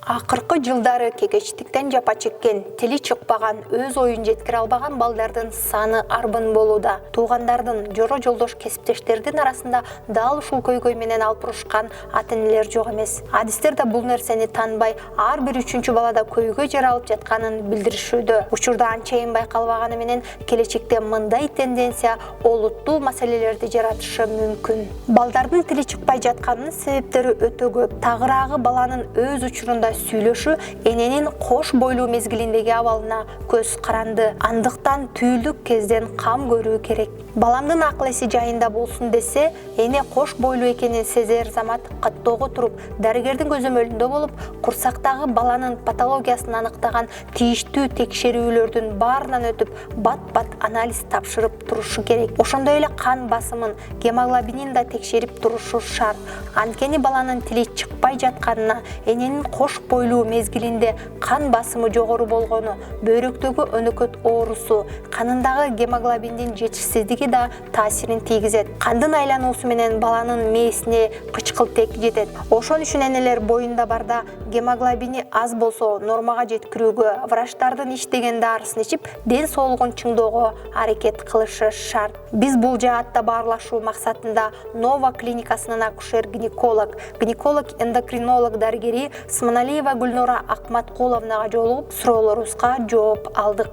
Акыркы жылдары кекечтиктен жапа чеккен, тили чыкпаган, өз оюн жеткире албаган балдардын саны арбын болууда. Туугандардын, жоро жолдош кесиптештердин арасында дал ушул көйгөй менен алып урушкан ата-энелер жок эмес. Адистер да бул нерсени таанбай, ар бир 3-чү балада көйгөй жара алып жатканын билдиришүүдө. Учурда анчайын байкалбаганы менен келечекте мындай тенденция олуттуу маселелерди жаратышы мүмкүн. Балдардын тили чыкпай жатканынын себептери өтө көп. Тагыраагы баланын өз учурунда сүйлөшү эненин кош бойлуу мезгилиндеги абалына көз каранды. Андыктан түйүлдүк кезден кам көрүү керек. Баламдын акыл эси жайында болсун десе, эне кош бойлуу экенин сезер замат каттоого туруп, дарыгердин көзөмөлүндө болуп, курсактагы баланын патологиясын аныктаган тийиштүү текшерүүлөрдүн баарынан өтүп, бат-бат анализ тапшырып турушу керек. Ошондой эле кан басымын, гемоглобинин да текшерип турушу шарт. Анткени баланын тили чыкпай жатканына, эненин кош бойлуу мезгилинде кан басымы жогору болгону, бөйрөктөгү өнөкөт оорусу, канындагы гемоглобиндин жетишсиздиги да таасирин тийгизет. Кандын айлануусу менен баланын мээсине кычкылтек жетет. Ошон үчүн энелер боюнда барда гемоглобини аз болсо нормага жеткирүүгө, врачтардын иштеген дарысын ичип, ден соолугун чыңдоого аракет кылышы шарт. Биз бул жаатта баарлашуу максатында Нова клиникасынын акушер-гинеколог, гинеколог-эндокринолог дарыгери Сманалиева Гүлнора Акматкуловнага жолугуп, суроолорубузга жооп алдык.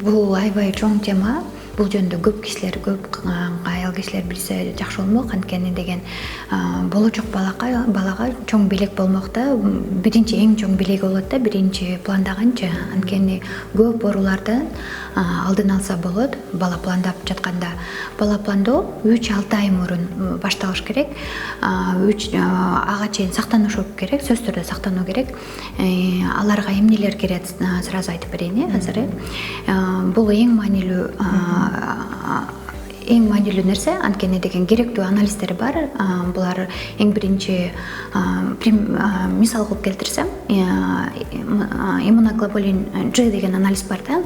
Бул аябай чоң тема. Бул жөнүндө көп кишилер, көп аял кишилер билсе жакшы болмок. Анткени деген болочок балага чоң белек болмок да биринчи эң чоң белеги болот да, биринчи пландагынча. Анткени көп оорулардан алдын алса болот. Бала пландап жатканда, бала пландоо 3-6 ай мурун башталыш керек. Ага чейин сактануу керек, сөзсүз түрдө сактануу керек. Аларга эмнелер керет, сразу айтып берейин, азыр. Бул эң маанилүү нерсе, анткени деген керектүү анализдер бар. Булар эң биринчи мисал кылып келтирсем, иммуноглобулин G деген анализ бар да.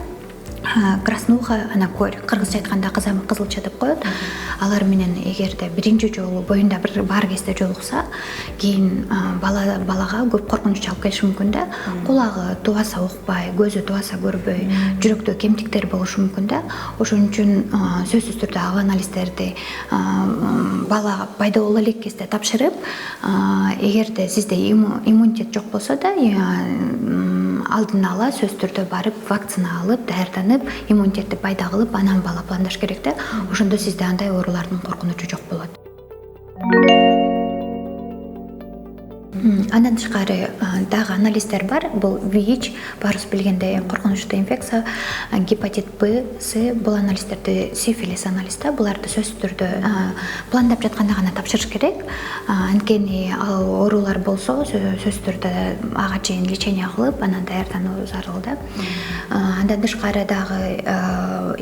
Краснуха, ана корь, кыргызча айтканда кызылча деп коет. Алар менен эгерде биринчи жолу боюнда бир бар кезде жолукса, кийин балага көп коркунуч алып келиши мүмкүн да. Кулагы тубаса укпай, көзү тубаса көрбөй, жүрөктө кемтиктер болушу мүмкүн да. Ошон үчүн сөзсүз түрдө ага анализдерди бала пайда боло элек кезде тапшырып, эгерде сизде иммунитет жок болсо да, алдын ала сөзсүз түрдө барып вакцина алып, даярданып, иммунитетти пайда кылып, анан бала пландаш керек да. Ошондо сизде андай оорулардын коркунучу жок болот. Андан тышкары дагы анализдер бар. Бул ВИЧ, баарыбыз билгендей коркунучтуу инфекция, гепатит Б, С, бул анализдерди сифилис анализ да. Буларды сөзсүз түрдө пландап жатканда гана тапшырыш керек. Анткени оорулар болсо, сөзсүз түрдө ага чейин лечение кылып, анан даярдануу зарыл да. Андан тышкары дагы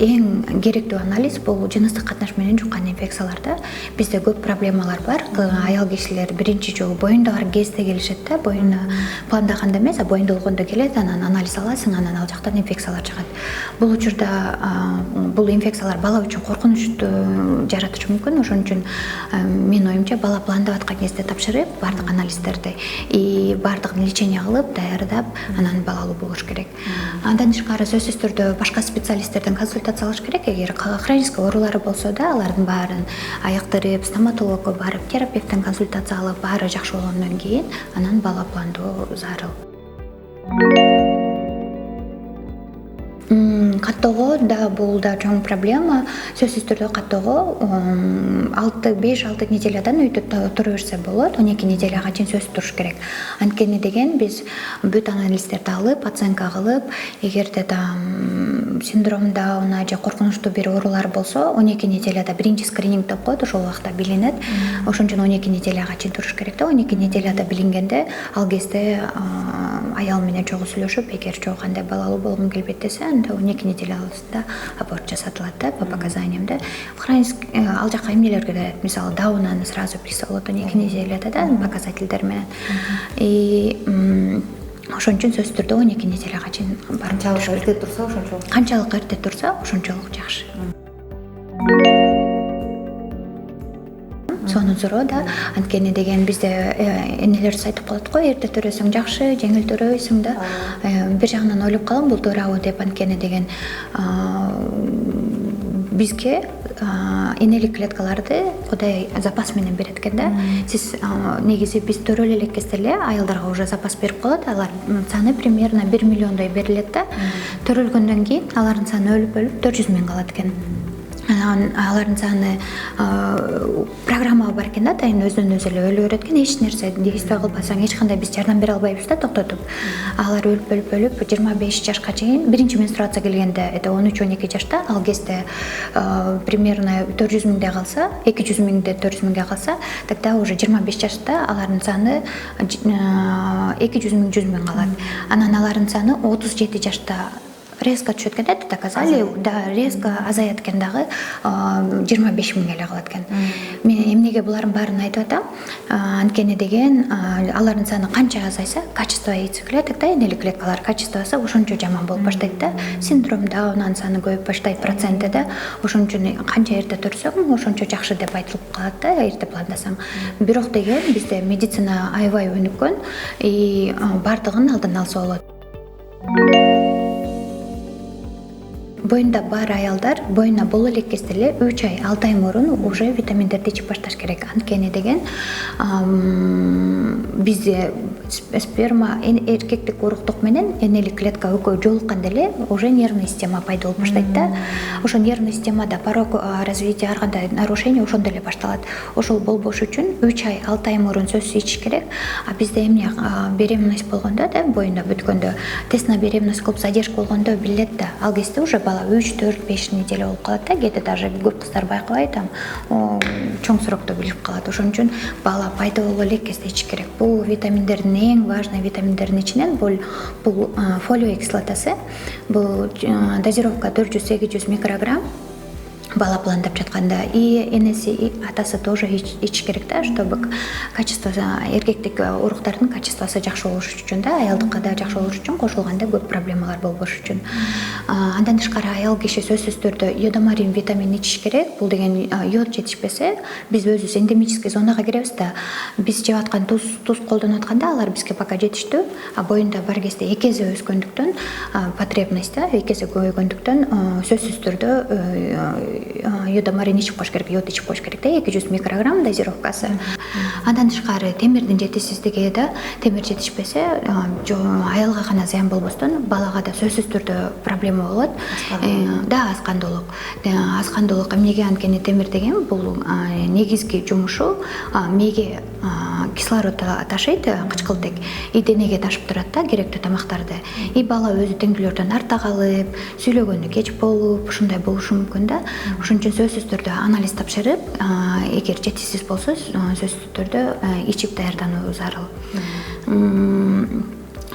эң керектүү анализ бул жыныстык катнаш менен жуккан инфекцияларда. Бизде көп проблемалар бар. Аял кишилер биринчи жолу боюндагы кезде келишет да, боюна пландаганда эмес, боюнда болгондо келет, анан анализ аласың, анан ал жактан инфекциялар чыгат. Бул учурда бул инфекциялар бала үчүн коркунучту жаратышы мүмкүн. Ошон үчүн менин оюмча бала пландап аткан кезде тапшырып, бардык анализдерди бардыгын лечение кылып, даярдап, анан балалуу болуш керек. Андан тышкары сөзсүз түрдө башка специалисттерден консультация алыш керек. Эгер хронический оорулары болсо да, алардын баарын айыктырып, стоматологко барып, терапевттен консультация алып, баары жакшы болгондон кийин анан бала пландоо зарыл. Каттоого да бул да чоң проблема. Сөзсүз түрдө каттоого 5-6 неделядан өтүп тура берсе болот. 12 неделяга чейин сөзсүз туруш керек. Анткени деген биз бүт анализдерди алып, оценка кылып, эгерде там синдромда же коркунучтуу бир оорулар болсо, 12 неделяда биринчи скрининг деп коет, ошол убакта билинет. Ошон үчүн 12 неделяга чейин туруш керек да. 12 неделяда билингенде, ал кезде аял менен чогуу сүйлөшүп, эгер чогуу кандай балалуу болгум келбейт десе, анда 12 неделяда аборт жасатылат да, по показаниям да. Ал жакка эмнелер кирет? Мисалы, даунаны сразу присылат 12 неделяда да, показательдер менен. Ошон үчүн сөзсүз түрдө 12 неделяга чейин барып канчалык эрте турса, ошончолук жакшы. сонун зoro да. Анткени деген бизде энелер айтып калат го, эрте төрөсөң жакшы, жеңил төрөйсүң да. Бир жагынан ойлоп калам, бул туурабы деп, анткени деген бизге энелик клеткаларды Кудай запас менен берет экен да. Сиз негизи биз төрөлө элек кезде эле аялдарга уже запас берип коет. Алар саны примерно 1 миллиондой берилет да. Төрөлгөндөн кийин алардын саны өлүп 400 миң калат экен. Алардын саны программа бар экен да, тайын өзүнөн өзү эле өлө берет экен. Эч нерсе действий кылбасаң эч кандай биз жардам бере албайбыз да, токтотуп. Алар өлүп 25 жашка чейин биринчи менструация келгенде, это 13-12 жашта, ал кезде примерно 400 миңде калса, 200 миңде 400 миңге калса, тогда уже 25 жашта алардын саны 200 миң 100 миң калат. Анан алардын саны 37 жашта резко түшөт экен, это доказали, да, резко азаят экен дагы 25 миң эле калат экен. Мен эмнеге булардын баарын айтып атам? Анткени деген алардын саны канча азайса, качество яйцеклеток да, энелик клеткалар качествосы ошончо жаман болуп баштайт да. Синдром Дауннун саны көбөйүп баштайт, проценти да. Ошон үчүн канча эрте төрсөң, ошончо жакшы деп айтылып калат да, эрте пландасаң. Бирок деген бизде медицина аябай өнүккөн, бардыгын алдын алса болот. Боюнда бар аялдар боюна боло элек кезде эле 3 ай 6 ай мурун уже витаминдерди ичип башташ керек. Анткени деген бизде сперма эркектик уруктук менен энелик клетка экөө жолукканда эле уже нервный система пайда болуп баштайт да. Ошо нервный системада порог развития, ар кандай нарушение ошондо эле башталат. Ошол болбош үчүн 3 ай 6 ай мурун сөзсүз ичиш керек. А бизде эмне беременность болгондо да, боюнда бүткөндө, тесная беременность кылып задержка болгондо билет да, ал кезде уже бала 3-4-5 неделя болуп калат да, кээде даже көп кыздар байкабай там чоң срокто билип калат. Ошон үчүн бала пайда боло элек кезде ичиш керек. Бул витаминдердин эң важный витаминдердин ичинен бул фолио кислотасы. Бул дозировка 400-800 микрограмм. Бала пландап жатканда и энеси, и атасы тоже ичиш керек да, чтобы качество эркектик уруктардын качествосы жакшы болуш үчүн да, аялдыкка да жакшы болуш үчүн, кошулганда көп проблемалар болбош үчүн. Андан тышкары аял киши сөзсүз түрдө йодомарин витамин ичиш керек. Бул деген йод жетишпесе, биз өзүбүз эндемический зонага киребиз да. Биз жеп аткан туз колдонуп атканда алар бизге пока жетиштүү, а боюнда бар кезде эки эсе өскөндүктөн, потребность да эки эсе көбөйгөндүктөн сөзсүз түрдө йодомарин ичип коюш керек, йод ичип коюш керек да, 200 микрограмм дозировкасы. Андан тышкары темирдин жетишсиздиги да, темир жетишпесе, аялга гана зыян болбостон, балага да сөзсүз түрдө проблема болот. Да, аскандуулук. Аскандуулук эмнеге? Анткени темир деген бул негизги жумушу мээге кислород ташыйт, кычкылтек, и денеге ташып турат да керектүү тамактарды. И бала өзү теңдүүлөрдөн арта калып, сүйлөгөнү кеч болуп, ушундай болушу мүмкүн да. Ошон үчүн сөзсүз түрдө анализ тапшырып, эгер жетишсиз болсо, сөзсүз түрдө ичип даярдануу зарыл.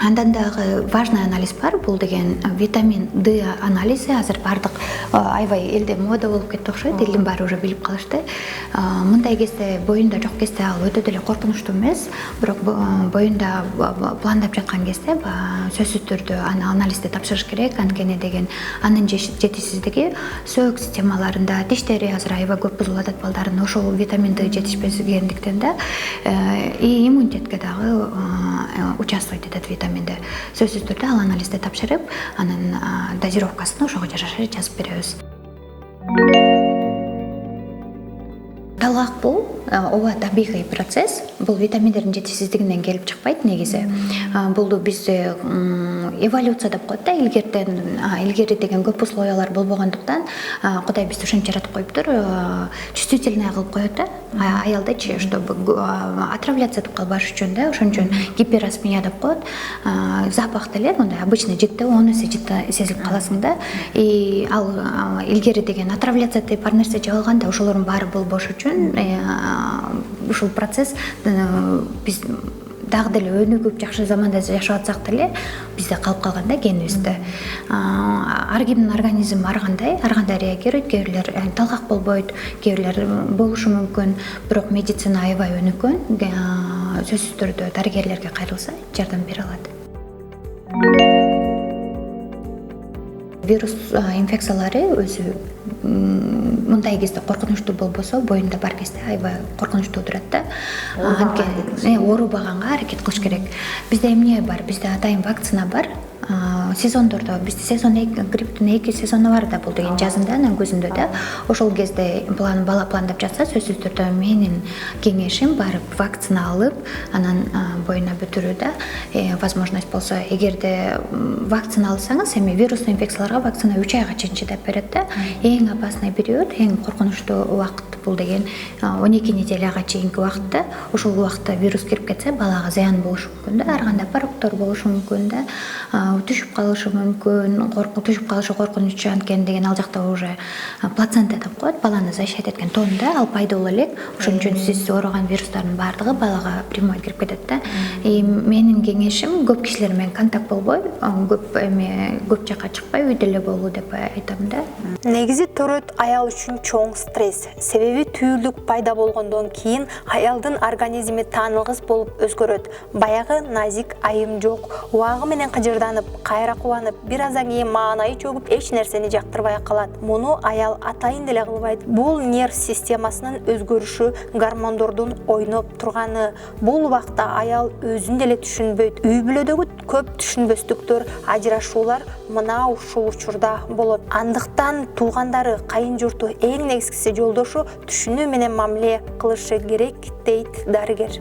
Андан дагы важный анализ бар, бул деген витамин D анализи. Азыр бардык аябай элде мода болуп кетти окшойт, элдин баары уже билип калышты. Мындай кезде, боюнда жок кезде ал өтө деле коркунучтуу эмес, бирок боюнда пландап жаткан кезде сөзсүз түрдө анализди тапшырыш керек. Анткени деген анын жетишсиздиги сөөгүн системаларында, диштери азыр аябай көп бузулуп атат балдардын, ошол витамин D жетишпегендиктен да, и иммунитетке дагы участвовать этет витаминде. Сөзсүз түрдө ал анализди тапшырып, анын дозировкасын ошого жараша жазып беребиз. Талак бул ооба табигый процесс. Бул витаминдердин жетишсиздигинен келип чыкпайт негизи. Бул бизде эволюция деп коет да, илгери деген көп условиялар болбогондуктан Кудай бизди ошентип жаратып коюптур, чувствительный кылып коет да, аялдычы, чтобы отравляция кылбаш үчүн да. Ошон үчүн гиперосмия деп коет. Запах деле мындай обычный житте 10 эсе житте сезип каласың да. И ал илгери деген отравляция деп бар нерсе жеп алганда ошолордун баары болбош үчүн ушул процесс биз дагы деле өнүгүп жакшы заманда жашап атсак деле бизде калып калган да, генибизде. Ар кимдин организми ар кандай реагируйт. Кээ бирлер талгак болбойт, кээ бирлер болушу мүмкүн, бирок медицина аябай өнүккөн. Сөзсүз түрдө дарыгерлерге кайрылса жардам бере алат. Вирус инфекциялары өзү мындай кезде коркунучтуу болбосо, боюнда бар кезде аябай коркунучтуу турат да. Оорубаганга аракет кылыш керек. Бизде эмне бар? Бизде атайын вакцина бар. Сезондордо бизде грипптин 2 сезону бар да, бул деген жазында, анан көзүндө да. Ошол кезде бала пландап жатса, сөзсүз түрдө менин кеңешим барып вакцина алып, анан боюна бүтүрүү да. Возможность болсо, эгерде вакцина алсаңыз, эми вирустуу инфекцияларга вакцина 3 айга чейин чыдап берет да. Эң опасный период, эң коркунучтуу убакыт бул деген 12 неделяга чейинки убакытта. Ошол убакытта вирус кирип кетсе, балага зыян болушу мүмкүн да, ар кандай пароктор болушу мүмкүн да. Түшүп калышы мүмкүн, түшүп калышы коркунучу, анткени деген ал жакта уже плацента деп коет, баланы защищать эткен тон да, ал пайдалуу элек. Ошон үчүн сиз оороган вирустардын баардыгы балага прямой кирип кетет да. Менин кеңешим көп кишилер менен контакт болбой, көп жака чыкпай, үйдө эле болуу деп айтам да. Негизи төрөт аял үчүн чоң стресс. Себеби түйүлдүк пайда болгондон кийин аялдын организми таанылгыс болуп өзгөрөт. Баягы назик айым жок. Убагы менен кыжырданып, кайра кубанып, бир аздан кийин маанайы чөгүп, эч нерсени жактырбай калат. Муну аял атайын деле кылбайт. Бул нерв системасынын өзгөрүшү, гормондордун ойноп турганы. Бул убакта аял өзүн деле түшүнбөйт. Үй бүлөдөгү көп түшүнбөстүктөр, ажырашуулар мына ушул учурда болот. Андыктан туугандары, кайын журту эң негизгиси жолдошу түшүнүү менен мамиле кылышы керек, дейт дарыгер.